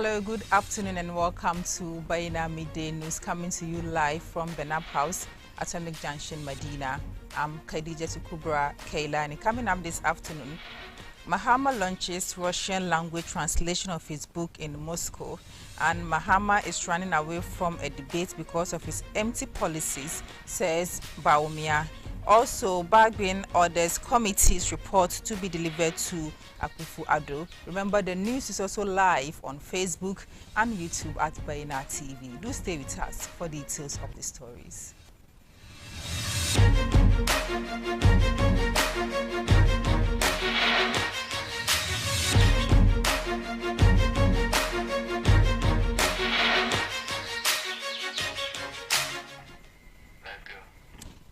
Hello, good afternoon and welcome to Baina Midday News, coming to you live from the NAB House, Atomic Junction, Medina. I'm Khadija Kubra Kailani. Coming up this afternoon, Mahama launches Russian language translation of his book in Moscow, and Mahama is running away from a debate because of his empty policies, says Baumia. Also, Bagbin orders committee's report to be delivered to Akufo-Addo. Remember, the news is also live on Facebook and YouTube at Baina TV. Do stay with us for details of the stories.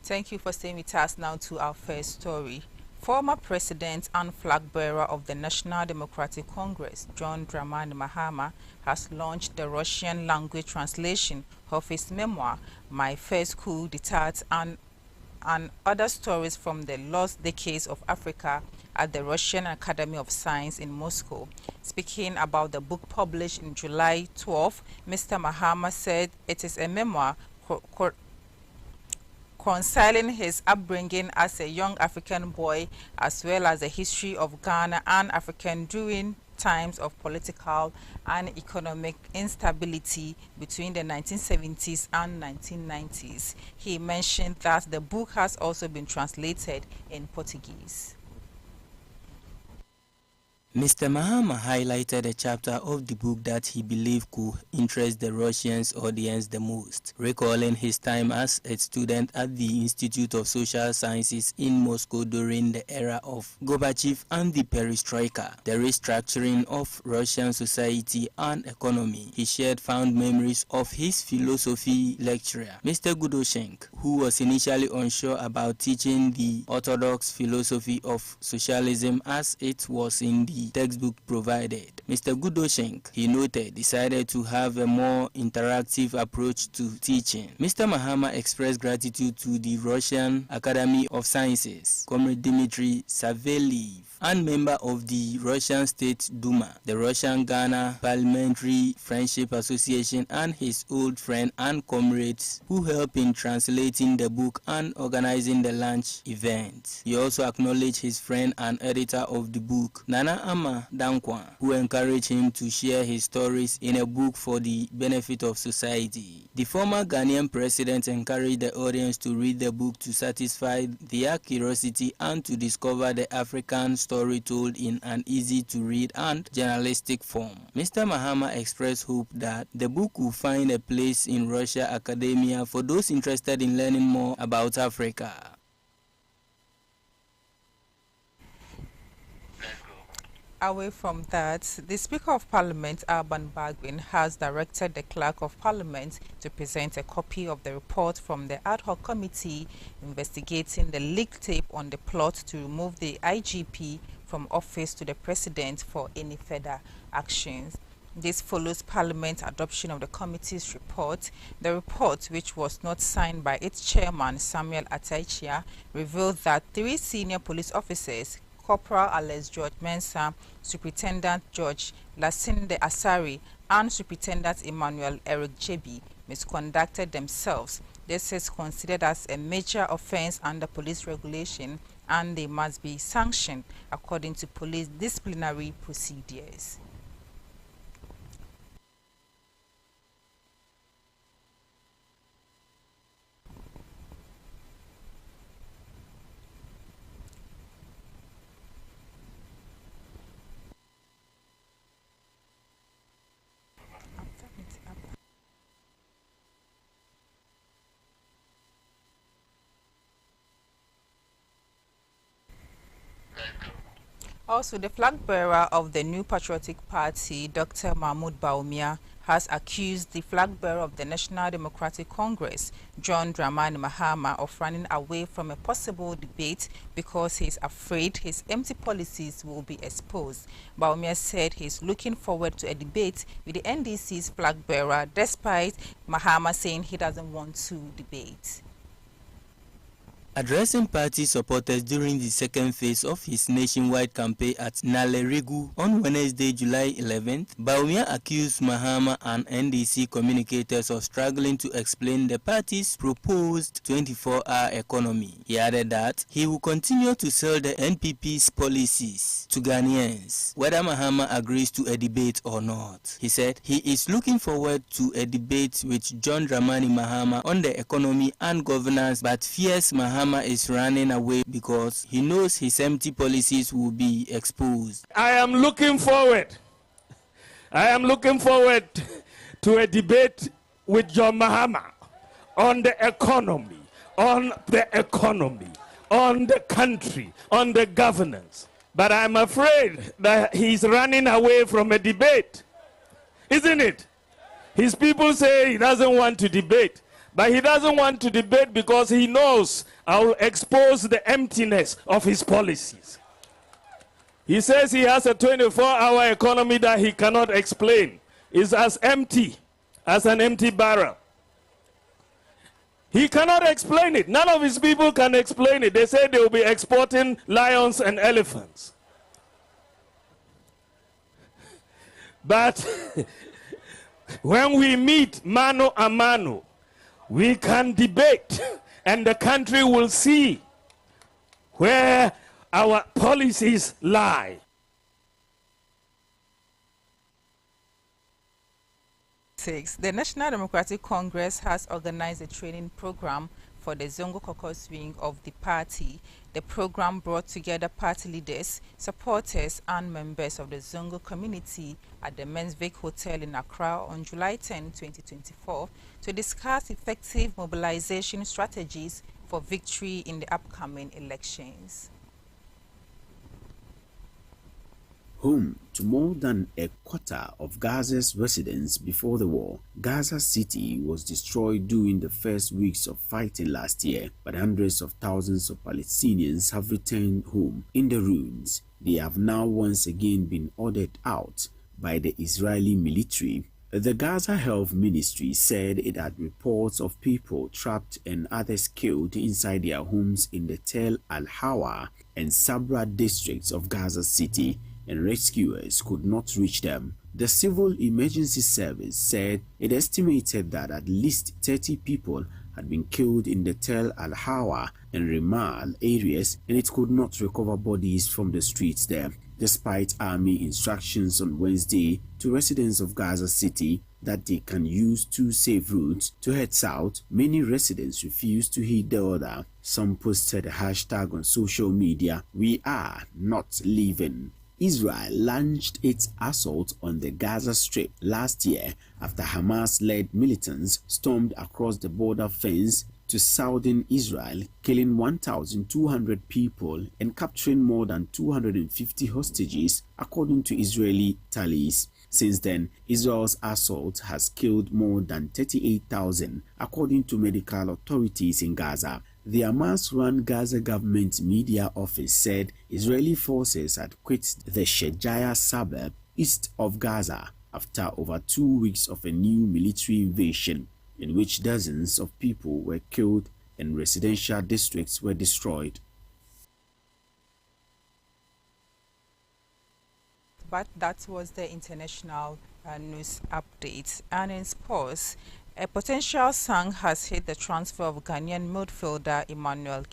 Thank you for staying with us. Now to our first story. Former President and flag bearer of the National Democratic Congress, John Dramani Mahama, has launched the Russian language translation of his memoir, My First Coup d'etat, and other stories from the lost decades of Africa at the Russian Academy of Science in Moscow. Speaking about the book published in July 12, Mr. Mahama said it is a memoir reconciling his upbringing as a young African boy, as well as the history of Ghana and Africa during times of political and economic instability between the 1970s and 1990s. He mentioned that the book has also been translated in Portuguese. Mr. Mahama highlighted a chapter of the book that he believed could interest the Russian audience the most, recalling his time as a student at the Institute of Social Sciences in Moscow during the era of Gorbachev and the Perestroika, the restructuring of Russian society and economy. He shared fond memories of his philosophy lecturer, Mr. Gudoshenko, who was initially unsure about teaching the orthodox philosophy of socialism as it was in the textbook provided. Mr. Gudoshenko, he noted, decided to have a more interactive approach to teaching. Mr. Mahama expressed gratitude to the Russian Academy of Sciences, Comrade Dmitry Savelyev, and member of the Russian State Duma, the Russian Ghana Parliamentary Friendship Association, and his old friend and comrades who helped in translating the book and organizing the launch event. He also acknowledged his friend and editor of the book, Nana Ama Dankwa, who encouraged him to share his stories in a book for the benefit of society. The former Ghanaian president encouraged the audience to read the book to satisfy their curiosity and to discover the African story told in an easy-to-read and journalistic form. Mr. Mahama expressed hope that the book will find a place in Russia academia for those interested in learning more about Africa. Away from that, the Speaker of Parliament, Alban Bagbin, has directed the Clerk of Parliament to present a copy of the report from the ad hoc committee investigating the leaked tape on the plot to remove the IGP from office to the President for any further actions. This follows Parliament's adoption of the committee's report. The report, which was not signed by its chairman, Samuel Ataichia, revealed that 3 senior police officers, Corporal Alex George Mensah, Superintendent George Lasinde Asari, and Superintendent Emmanuel Eric Jebi, misconducted themselves. This is considered as a major offense under police regulation, and they must be sanctioned according to police disciplinary procedures. Also, the flag bearer of the New Patriotic Party, Dr. Mahmoud Baumia, has accused the flag bearer of the National Democratic Congress, John Dramani Mahama, of running away from a possible debate because he is afraid his empty policies will be exposed. Baumia said he is looking forward to a debate with the NDC's flag bearer, despite Mahama saying he doesn't want to debate. Addressing party supporters during the second phase of his nationwide campaign at Naleregu on Wednesday, July 11th, Bawumia accused Mahama and NDC communicators of struggling to explain the party's proposed 24-hour economy. He added that he will continue to sell the NPP's policies to Ghanaians, whether Mahama agrees to a debate or not. He said he is looking forward to a debate with John Dramani Mahama on the economy and governance, but fears Mahama is running away because he knows his empty policies will be exposed. I am looking forward to a debate with John Mahama on the economy, on the country, on the governance. But I'm afraid that he's running away from a debate, isn't it? His people say he doesn't want to debate. But he doesn't want to debate because he knows I will expose the emptiness of his policies. He says he has a 24-hour economy that he cannot explain. It's as empty as an empty barrel. He cannot explain it. None of his people can explain it. They say they will be exporting lions and elephants. But when we meet mano a mano, we can debate, and the country will see where our policies lie. The National Democratic Congress has organized a training program for the Zongo caucus wing of the party. The program brought together party leaders, supporters, and members of the Zongo community at the Mensvik Hotel in Accra on July 10, 2024, to discuss effective mobilization strategies for victory in the upcoming elections. Home to more than a quarter of Gaza's residents before the war, Gaza City was destroyed during the first weeks of fighting last year, but hundreds of thousands of Palestinians have returned home in the ruins. They have now once again been ordered out by the Israeli military. The Gaza Health Ministry said it had reports of people trapped and others killed inside their homes in the Tel Al-Hawa and Sabra districts of Gaza City, and rescuers could not reach them. The Civil Emergency Service said it estimated that at least 30 people had been killed in the Tel Al-Hawa and Rimal areas, and it could not recover bodies from the streets there, despite army instructions on Wednesday to residents of Gaza City that they can use two safe routes to head south. Many residents refused to heed the order. Some posted a hashtag on social media, "We are not leaving." Israel launched its assault on the Gaza Strip last year after Hamas-led militants stormed across the border fence to southern Israel, killing 1,200 people and capturing more than 250 hostages, according to Israeli tallies. Since then, Israel's assault has killed more than 38,000, according to medical authorities in Gaza. The Hamas-run Gaza government media office said Israeli forces had quit the Shejaya suburb east of Gaza after over 2 weeks of a new military invasion, in which dozens of people were killed and residential districts were destroyed. But that was the international news update. And in sports, a potential sang has hit the transfer of Ghanaian midfielder Emmanuel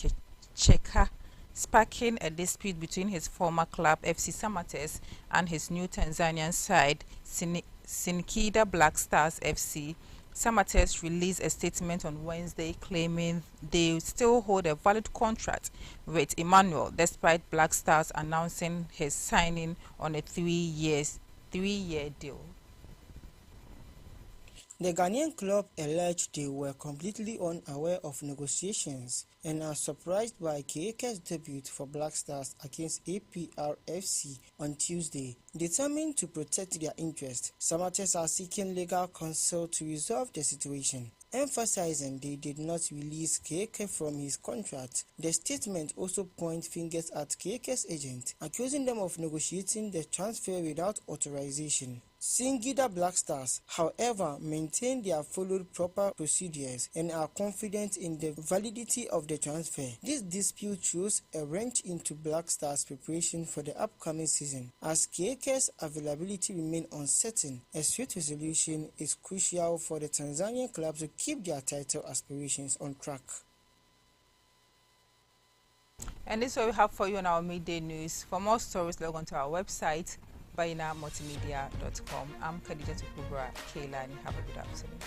Cheka, sparking a dispute between his former club FC Samates and his new Tanzanian side Singida Black Stars FC. Samates released a statement on Wednesday claiming they still hold a valid contract with Emmanuel, despite Black Stars announcing his signing on a three-year deal. The Ghanaian club alleged they were completely unaware of negotiations and are surprised by Keke's debut for Black Stars against APRFC on Tuesday. Determined to protect their interests, Samates are seeking legal counsel to resolve the situation, emphasizing they did not release Keke from his contract. The statement also points fingers at Keke's agent, accusing them of negotiating the transfer without authorization. Singida Black Stars, however, maintain they have followed proper procedures and are confident in the validity of the transfer. This dispute throws a wrench into Black Stars' preparation for the upcoming season. As KK's availability remains uncertain, a swift resolution is crucial for the Tanzanian club to keep their title aspirations on track. And this is what we have for you on our midday news. For more stories, log on to our website, bainamultimedia.com. I'm Khadija Tukubra Kailani. Have a good afternoon.